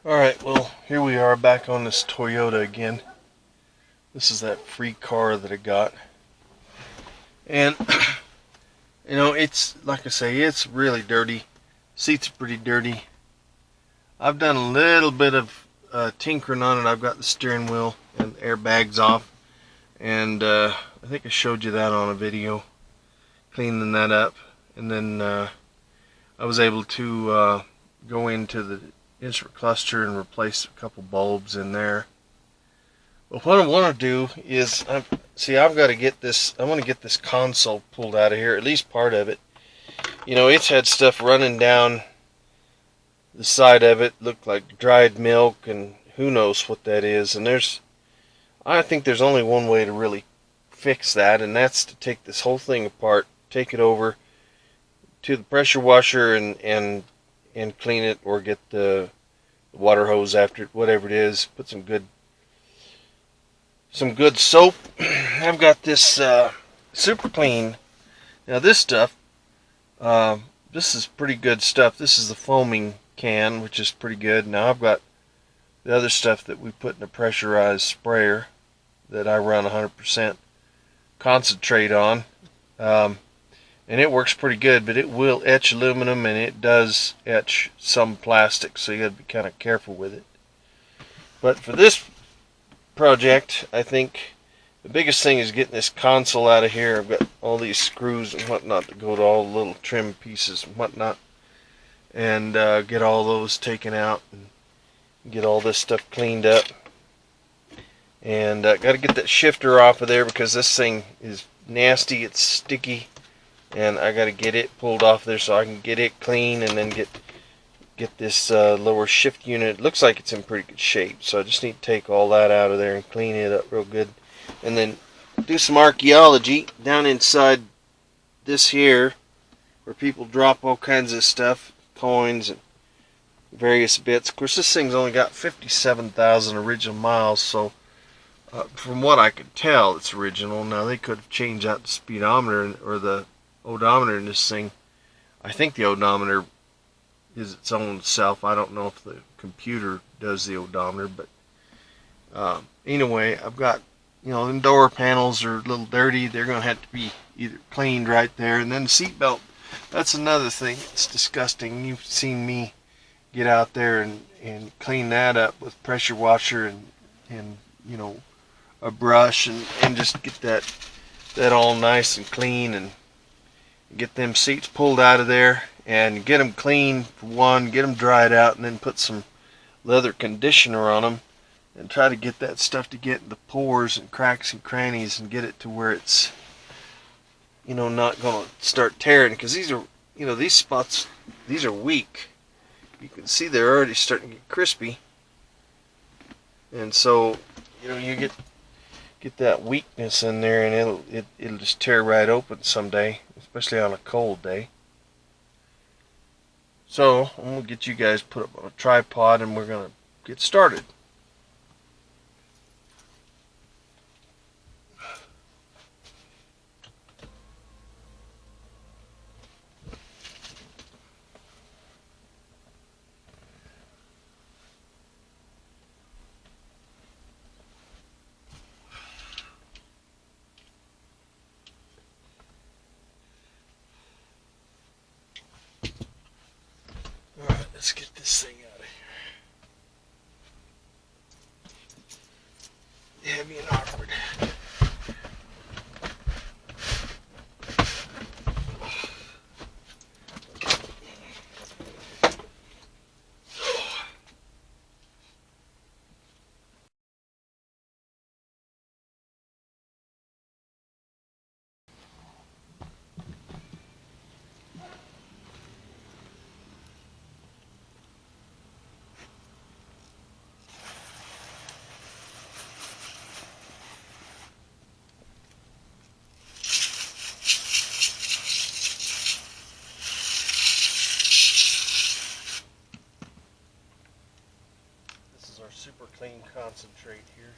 Alright, well, here we are back on this Toyota again. This is that free car that I got. And, it's, like I say, it's really dirty. Seats are pretty dirty. I've done a little bit of tinkering on it. I've got the steering wheel and airbags off. And I think I showed you that on a video, cleaning that up. And then I was able to go into the instrument cluster and replace a couple bulbs in there. But what I want to do is, I've got to get this, I want to get this console pulled out of here, at least part of it. It's had stuff running down the side of it, looked like dried milk, and who knows what that is. And I think there's only one way to really fix that, and that's to take this whole thing apart, take it over to the pressure washer and clean it, or get the water hose after it, whatever it is, put some good soap. I've got this Super Clean. Now this stuff, this is pretty good stuff. This is the foaming can, which is pretty good. Now I've got the other stuff that we put in a pressurized sprayer that I run 100% concentrate on. And it works pretty good, but it will etch aluminum, and it does etch some plastic, so you got to be kind of careful with it. But for this project, I think the biggest thing is getting this console out of here. I've got all these screws and whatnot that go to all the little trim pieces and whatnot, and get all those taken out and get all this stuff cleaned up. And got to get that shifter off of there because this thing is nasty. It's sticky, and I got to get it pulled off there so I can get it clean, and then get this lower shift unit. It looks like it's in pretty good shape, so I just need to take all that out of there and clean it up real good, and then do some archaeology down inside this here, where people drop all kinds of stuff, coins and various bits. Of course, this thing's only got 57,000 original miles, so from what I could tell, it's original. Now, they could have changed out the speedometer or the odometer in this thing. I think the odometer is its own self. I don't know if the computer does the odometer, but anyway, I've got, the door panels are a little dirty. They're going to have to be either cleaned right there. And then the seat belt, that's another thing. It's disgusting. You've seen me get out there and clean that up with pressure washer and a brush, and just get that all nice and clean, and get them seats pulled out of there and get them clean for one, get them dried out, and then put some leather conditioner on them and try to get that stuff to get in the pores and cracks and crannies and get it to where it's not going to start tearing, because these are these spots, these are weak. You can see they're already starting to get crispy, and so you get that weakness in there, and it'll just tear right open someday, especially on a cold day. So I'm gonna get you guys put up on a tripod, and we're gonna get started. Alright, let's get this thing out of here. Heavy and awkward. This is our super clean concentrate here.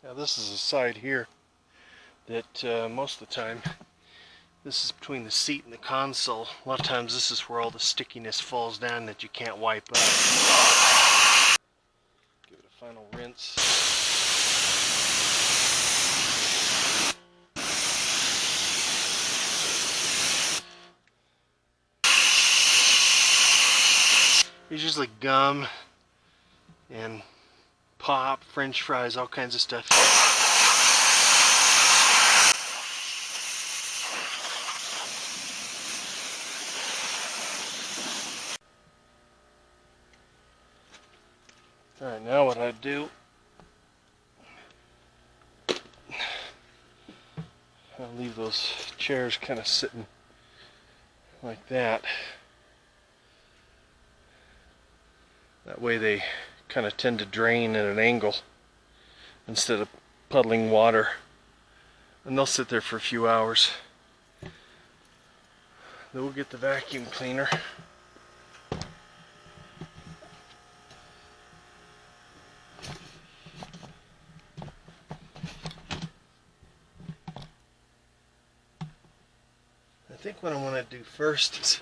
Now this is a side here that most of the time, this is between the seat and the console. A lot of times this is where all the stickiness falls down that you can't wipe up. Give it a final rinse. There's usually gum and pop, French fries, all kinds of stuff. Alright, now what I do, I'll leave those chairs kind of sitting like that. That way they kind of tend to drain at an angle instead of puddling water. And they'll sit there for a few hours. Then we'll get the vacuum cleaner. I think what I want to do first is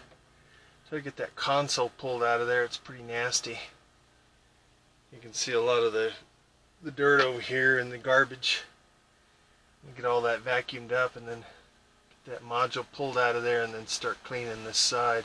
try to get that console pulled out of there. It's pretty nasty. You can see a lot of the dirt over here and the garbage. Get all that vacuumed up and then get that module pulled out of there and then start cleaning this side.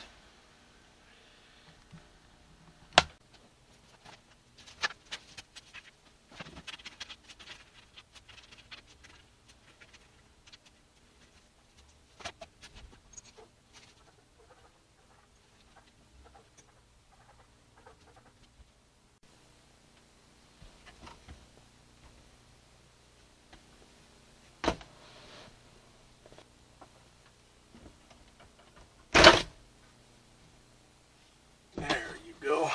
There you go.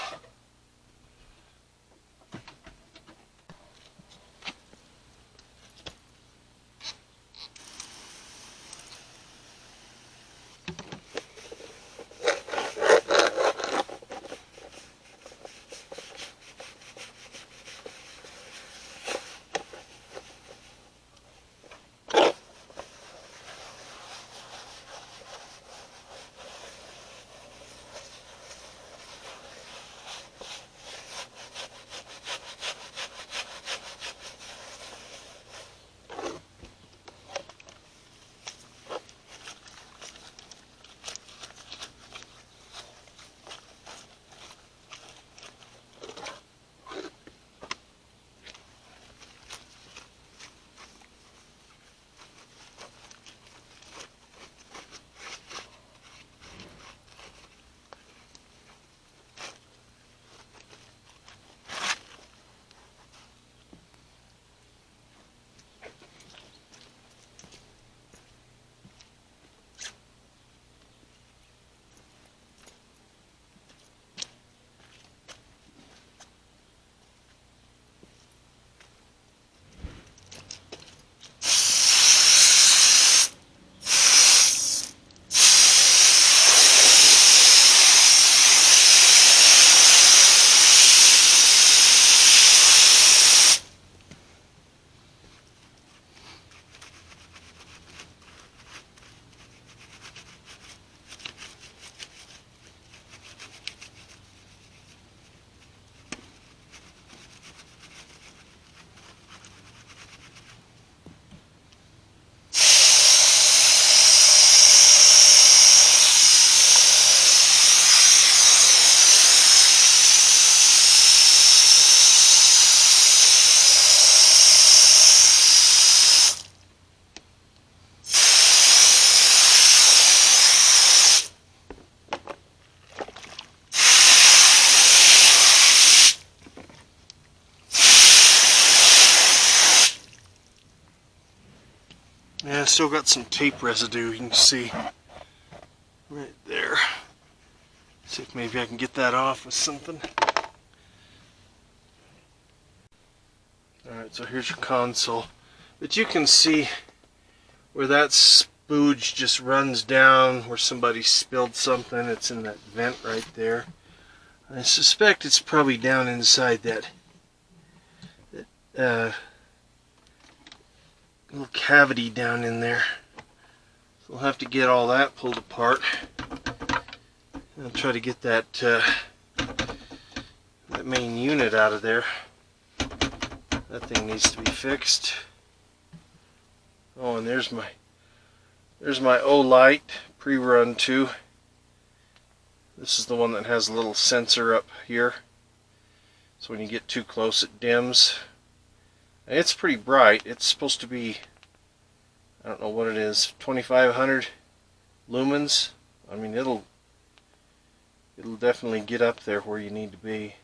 Yeah, I've still got some tape residue, you can see right there. See if maybe I can get that off with something. Alright, so here's your console. But you can see where that spooge just runs down, where somebody spilled something. It's in that vent right there. I suspect it's probably down inside that little cavity down in there. So we'll have to get all that pulled apart. I'll try to get that that main unit out of there. That thing needs to be fixed. Oh, and there's my Olight pre-run 2. This is the one that has a little sensor up here. So when you get too close it dims. And it's pretty bright. It's supposed to be, I don't know what it is, 2500 lumens. I mean it'll definitely get up there where you need to be.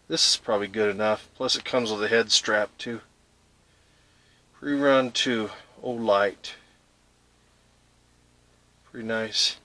This is probably good enough. Plus it comes with a head strap too. Pre-run 2 Olight. Pretty nice.